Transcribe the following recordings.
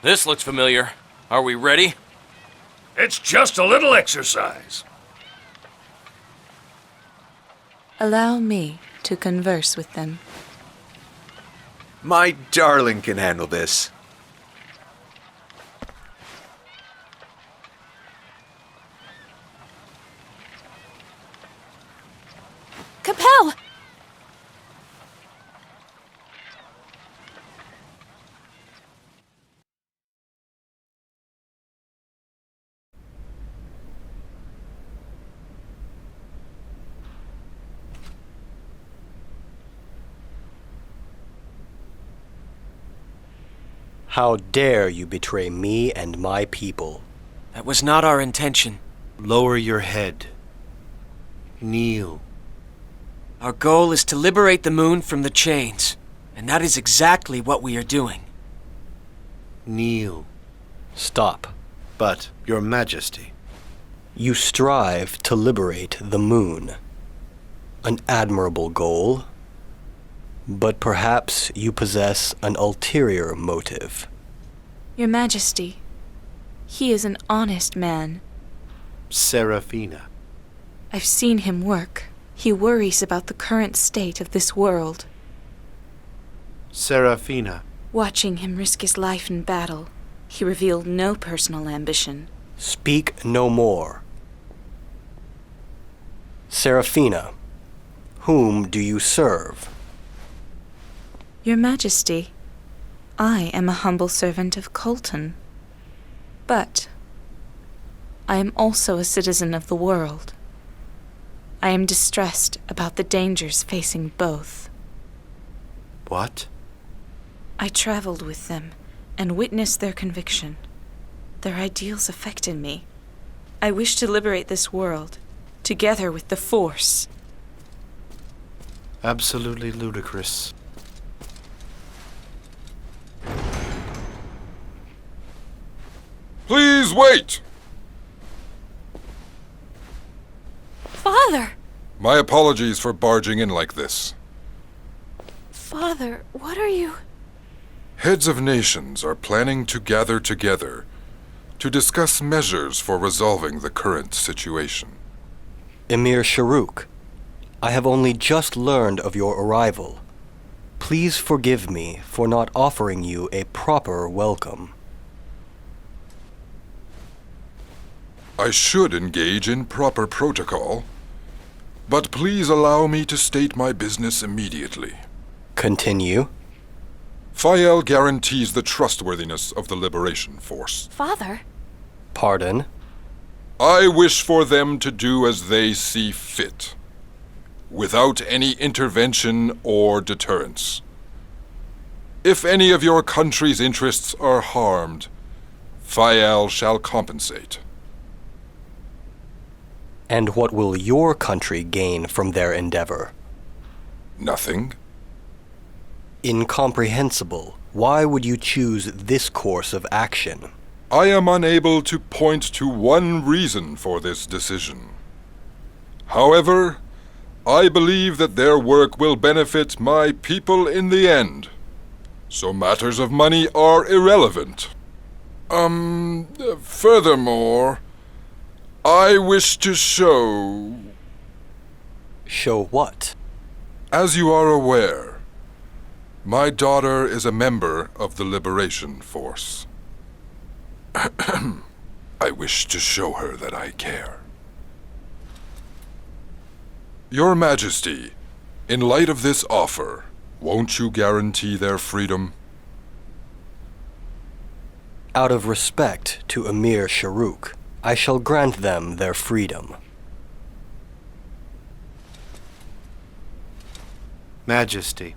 This looks familiar. Are we ready? It's just a little exercise. Allow me to converse with them. My darling can handle this. Capel! How dare you betray me and my people? That was not our intention. Lower your head. Kneel. Our goal is to liberate the moon from the chains, and that is exactly what we are doing. Kneel. Stop. But, Your Majesty. You strive to liberate the moon. An admirable goal. But perhaps you possess an ulterior motive. Your Majesty, he is an honest man. Serafina. I've seen him work. He worries about the current state of this world. Serafina. Watching him risk his life in battle, he revealed no personal ambition. Speak no more. Serafina, whom do you serve? Your Majesty, I am a humble servant of Kolton. But I am also a citizen of the world. I am distressed about the dangers facing both. What? I traveled with them and witnessed their conviction. Their ideals affected me. I wish to liberate this world, together with the Force. Absolutely ludicrous. Please wait! Father! My apologies for barging in like this. Father, what are you... Heads of nations are planning to gather together to discuss measures for resolving the current situation. Emir Sharuk, I have only just learned of your arrival. Please forgive me for not offering you a proper welcome. I should engage in proper protocol, but please allow me to state my business immediately. Continue. Fael guarantees the trustworthiness of the Liberation Force. Father? Pardon? I wish for them to do as they see fit, without any intervention or deterrence. If any of your country's interests are harmed, Fael shall compensate. And what will your country gain from their endeavor? Nothing. Incomprehensible. Why would you choose this course of action? I am unable to point to one reason for this decision. However, I believe that their work will benefit my people in the end, so matters of money are irrelevant. Furthermore, I wish to show... Show what? As you are aware, my daughter is a member of the Liberation Force. I wish to show her that I care. Your Majesty, in light of this offer, won't you guarantee their freedom? Out of respect to Emir Sharuk, I shall grant them their freedom. Majesty.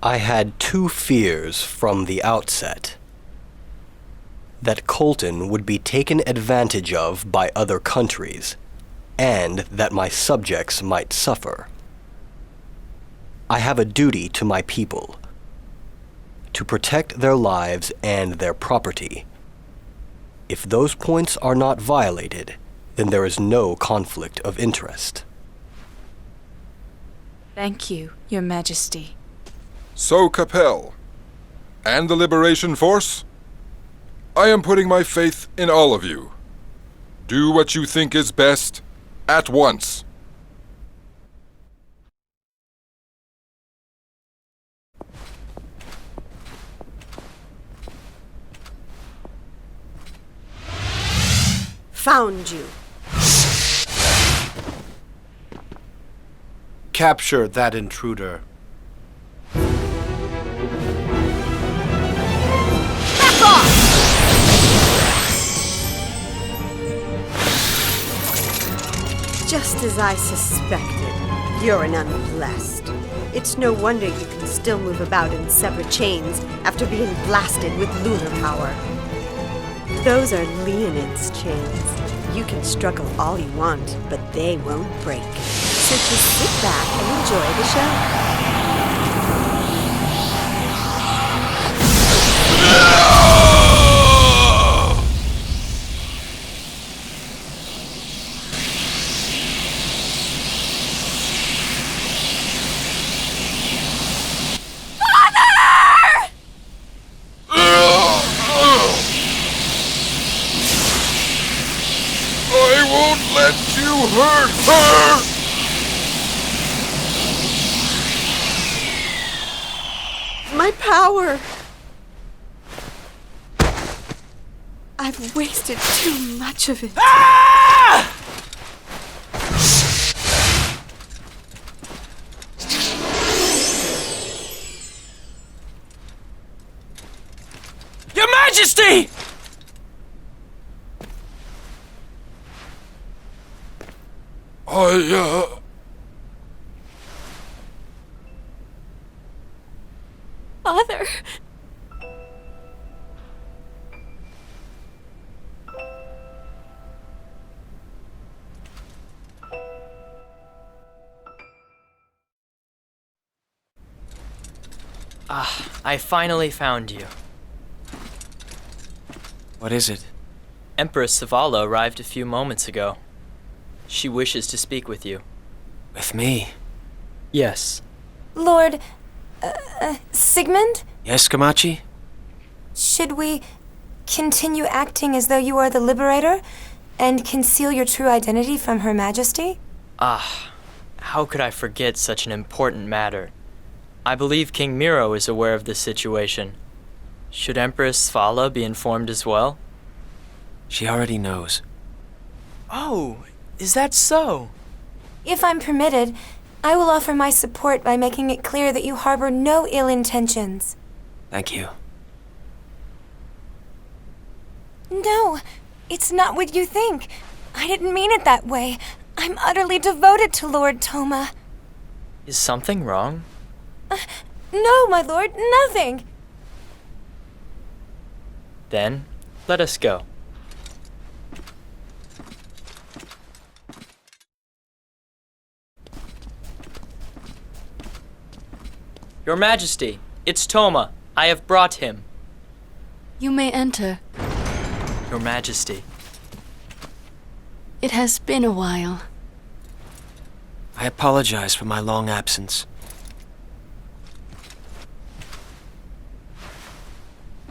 I had two fears from the outset. That Kolton would be taken advantage of by other countries, and that my subjects might suffer. I have a duty to my people, to protect their lives and their property. If those points are not violated, then there is no conflict of interest. Thank you, Your Majesty. So, Capel, and the Liberation Force? I am putting my faith in all of you. Do what you think is best, at once. Found you. Capture that intruder. Back off! Just as I suspected, you're an unblessed. It's no wonder you can still move about in severed chains after being blasted with lunar power. Those are Leonid's chains. You can struggle all you want, but they won't break. So just sit back and enjoy the show. I won't let you hurt her! My power! I've wasted too much of it. Your Majesty! Father! I finally found you. What is it? Empress Savala arrived a few moments ago. She wishes to speak with you. With me? Yes. Lord, Sigmund? Yes, Kamachi? Should we continue acting as though you are the Liberator and conceal your true identity from Her Majesty? How could I forget such an important matter? I believe King Miro is aware of this situation. Should Empress Svala be informed as well? She already knows. Oh, is that so? If I'm permitted, I will offer my support by making it clear that you harbor no ill intentions. Thank you. No, it's not what you think. I didn't mean it that way. I'm utterly devoted to Lord Toma. Is something wrong? No, my lord, nothing. Then, let us go. Your Majesty, it's Toma. I have brought him. You may enter. Your Majesty. It has been a while. I apologize for my long absence.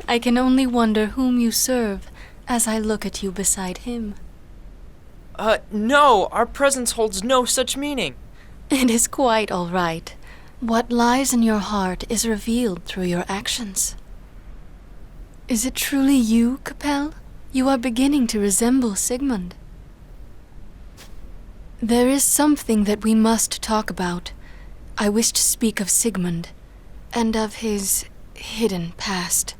I can only wonder whom you serve as I look at you beside him. No, our presence holds no such meaning. It is quite all right. What lies in your heart is revealed through your actions. Is it truly you, Capel? You are beginning to resemble Sigmund. There is something that we must talk about. I wish to speak of Sigmund, and of his hidden past.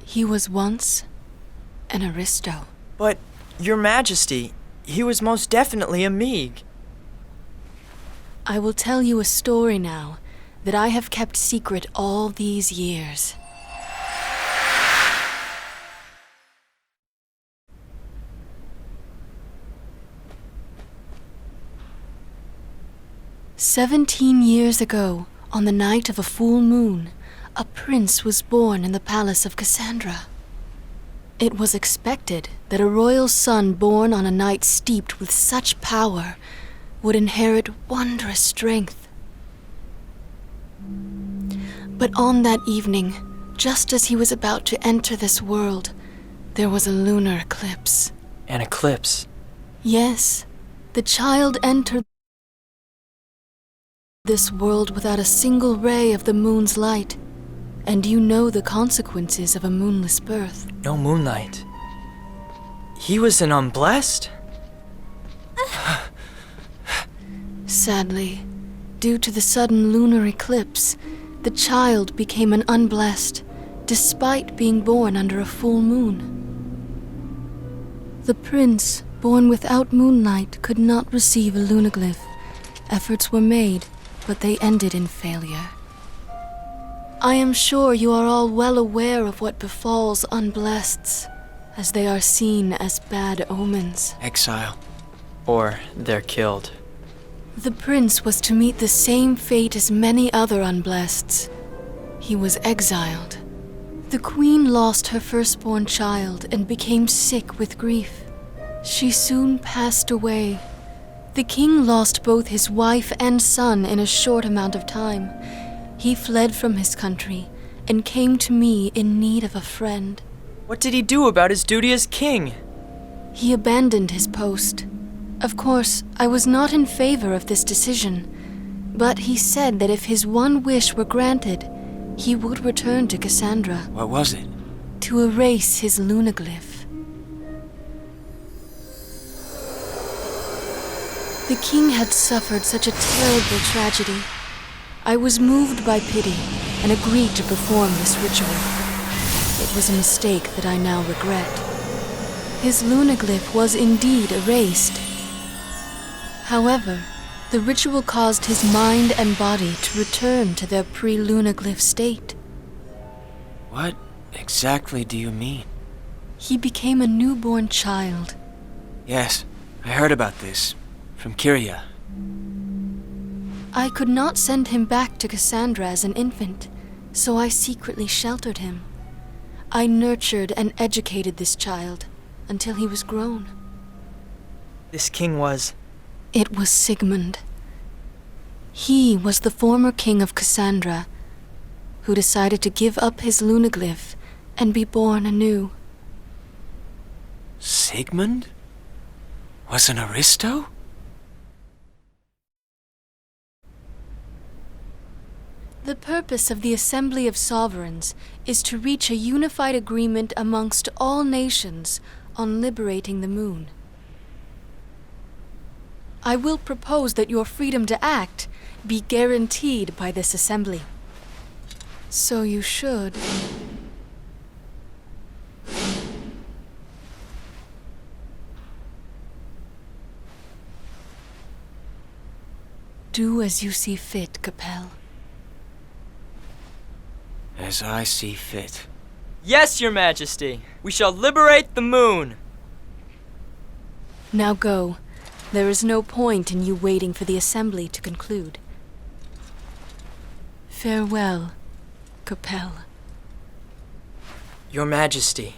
He was once an aristo. But, Your Majesty, he was most definitely a Meeg. I will tell you a story now that I have kept secret all these years. "17 years ago, on the night of a full moon, a prince was born in the palace of Casandra. It was expected that a royal son born on a night steeped with such power would inherit wondrous strength. But on that evening, Just as he was about to enter this world, there was a lunar eclipse. An eclipse? Yes, the child entered this world without a single ray of the moon's light. And you know the consequences of a moonless birth. No moonlight. He was an unblessed? Sadly, due to the sudden lunar eclipse, the child became an unblessed, despite being born under a full moon. The prince, born without moonlight, could not receive a lunaglyph. Efforts were made, but they ended in failure. I am sure you are all well aware of what befalls unblesseds, as they are seen as bad omens. Exile. Or they're killed. The prince was to meet the same fate as many other unblesseds. He was exiled. The queen lost her firstborn child and became sick with grief. She soon passed away. The king lost both his wife and son in a short amount of time. He fled from his country and came to me in need of a friend. What did he do about his duty as king? He abandoned his post. Of course, I was not in favor of this decision, but he said that if his one wish were granted, he would return to Casandra. What was it? To erase his lunaglyph. The king had suffered such a terrible tragedy. I was moved by pity and agreed to perform this ritual. It was a mistake that I now regret. His lunaglyph was indeed erased. However, the ritual caused his mind and body to return to their pre-lunaglyph state. What exactly do you mean? He became a newborn child. Yes, I heard about this. From Kyria. I could not send him back to Casandra as an infant, so I secretly sheltered him. I nurtured and educated this child until he was grown. This king was... It was Sigmund. He was the former king of Casandra, who decided to give up his lunaglyph and be born anew. Sigmund? Was an aristo? The purpose of the Assembly of Sovereigns is to reach a unified agreement amongst all nations on liberating the moon. I will propose that your freedom to act be guaranteed by this assembly. So you should. Do as you see fit, Capel. As I see fit. Yes, Your Majesty! We shall liberate the moon! Now go. There is no point in you waiting for the assembly to conclude. Farewell, Capel. Your Majesty,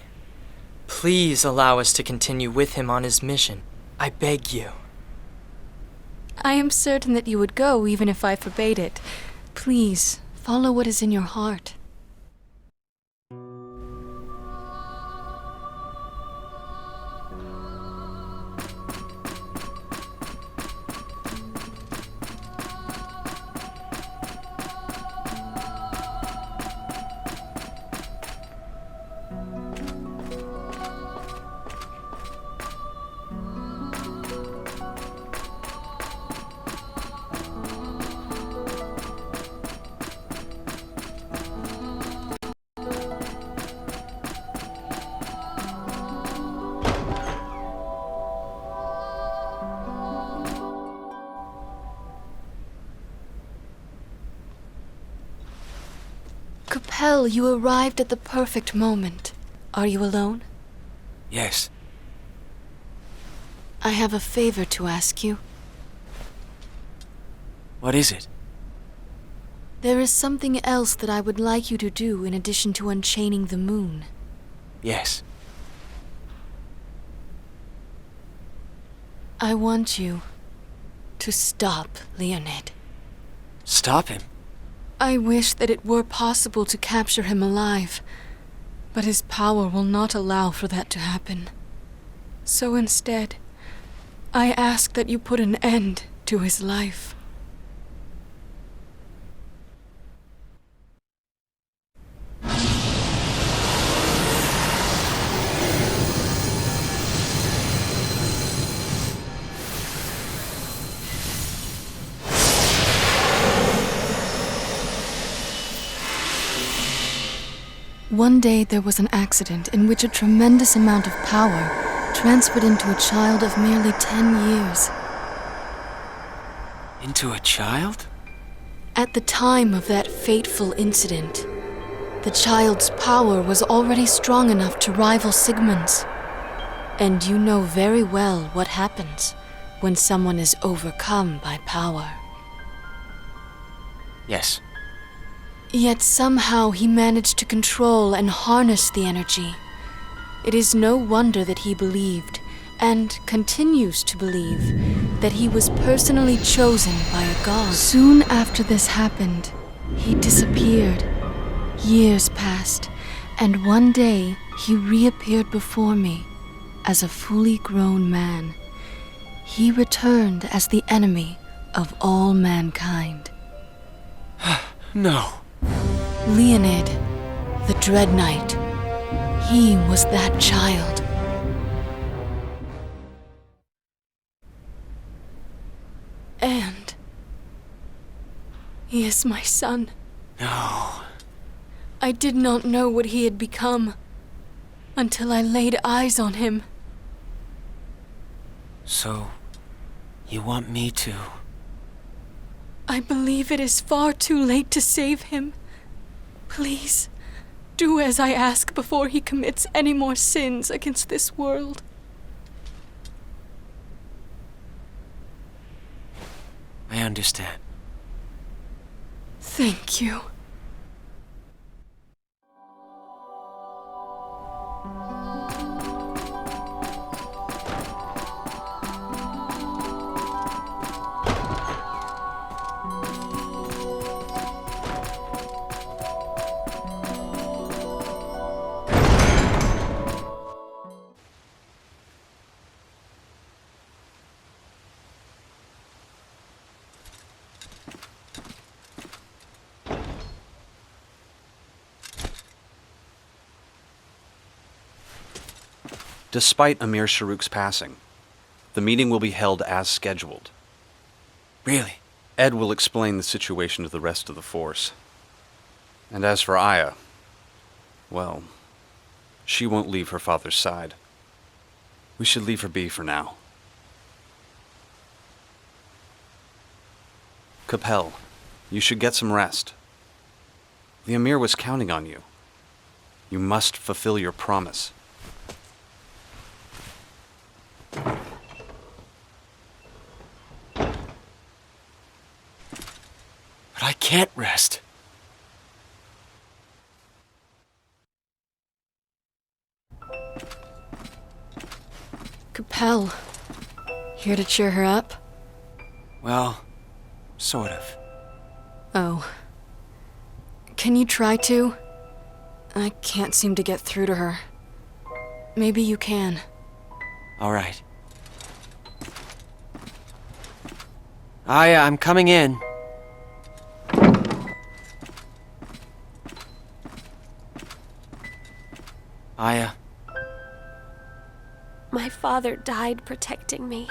please allow us to continue with him on his mission. I beg you. I am certain that you would go even if I forbade it. Please, follow what is in your heart. Capel, you arrived at the perfect moment. Are you alone? Yes. I have a favor to ask you. What is it? There is something else that I would like you to do in addition to unchaining the moon. Yes. I want you to stop Leonid. Stop him? I wish that it were possible to capture him alive, but his power will not allow for that to happen. So instead, I ask that you put an end to his life. One day there was an accident in which a tremendous amount of power transferred into a child of merely 10 years. Into a child? At the time of that fateful incident, the child's power was already strong enough to rival Sigmund's. And you know very well what happens when someone is overcome by power. Yes. Yet somehow he managed to control and harness the energy. It is no wonder that he believed, and continues to believe, that he was personally chosen by a god. Soon after this happened, he disappeared. Years passed, and one day he reappeared before me as a fully grown man. He returned as the enemy of all mankind. No. Leonid, the Dread Knight. He was that child. And he is my son. No. I did not know what he had become until I laid eyes on him. So, you want me to? I believe it is far too late to save him. Please, do as I ask before he commits any more sins against this world. I understand. Thank you. Despite Amir Sharuk's passing, the meeting will be held as scheduled. Really? Ed will explain the situation to the rest of the force. And as for Aya, well, she won't leave her father's side. We should leave her be for now. Capel, you should get some rest. The Emir was counting on you. You must fulfill your promise. But I can't rest. Capel, here to cheer her up? Well, sort of. Oh. Can you try to? I can't seem to get through to her. Maybe you can. All right. Aya, I'm coming in. Aya. My father died protecting me.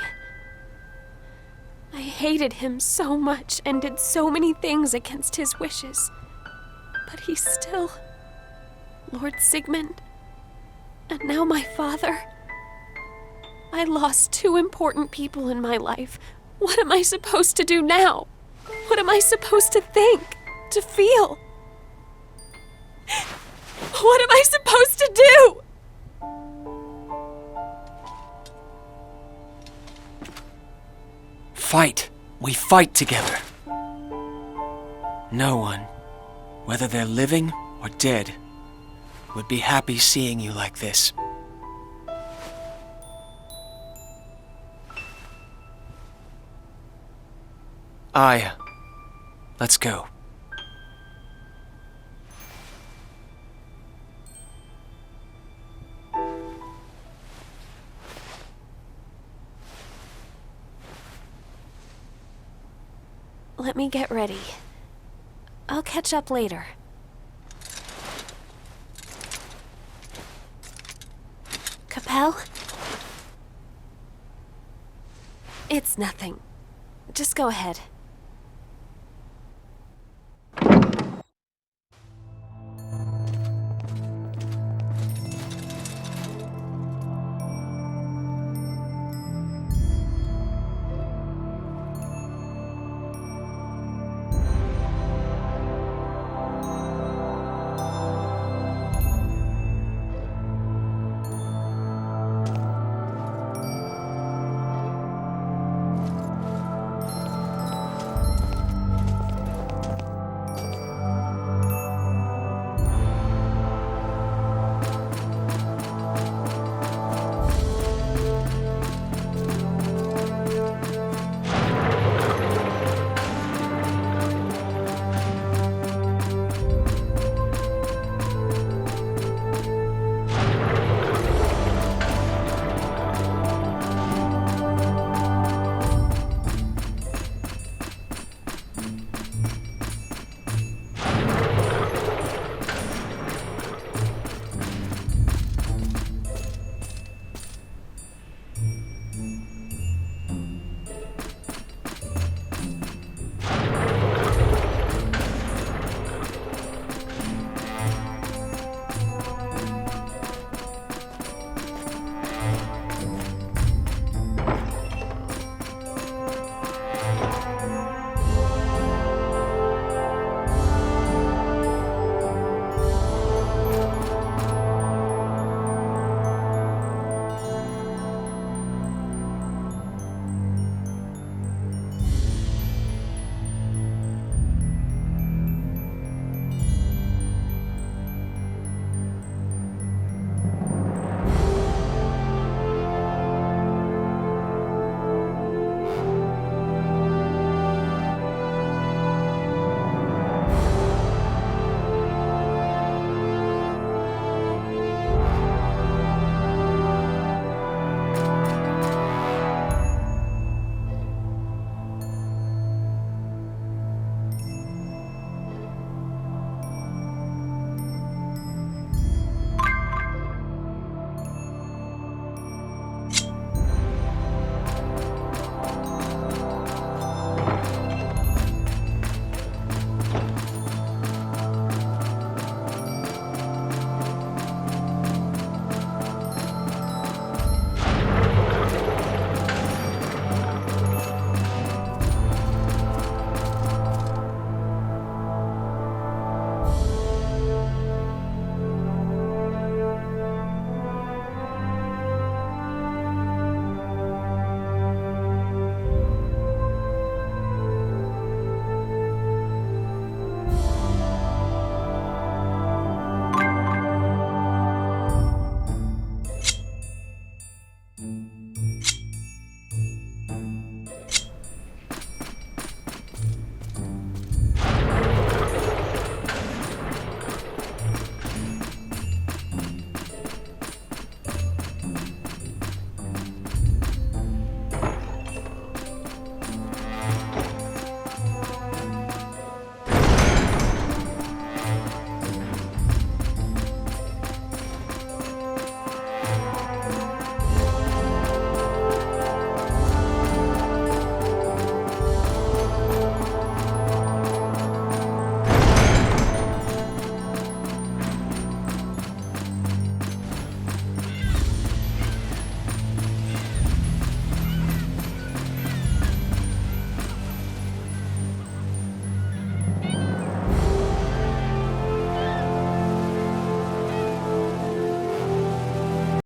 I hated him so much and did so many things against his wishes. But he still... Lord Sigmund. And now my father. I lost two important people in my life. What am I supposed to do now? What am I supposed to think? To feel? What am I supposed to do? Fight. We fight together. No one, whether they're living or dead, would be happy seeing you like this. Aya, let's go. let me get ready. I'll catch up later. Capel? It's nothing. Just go ahead.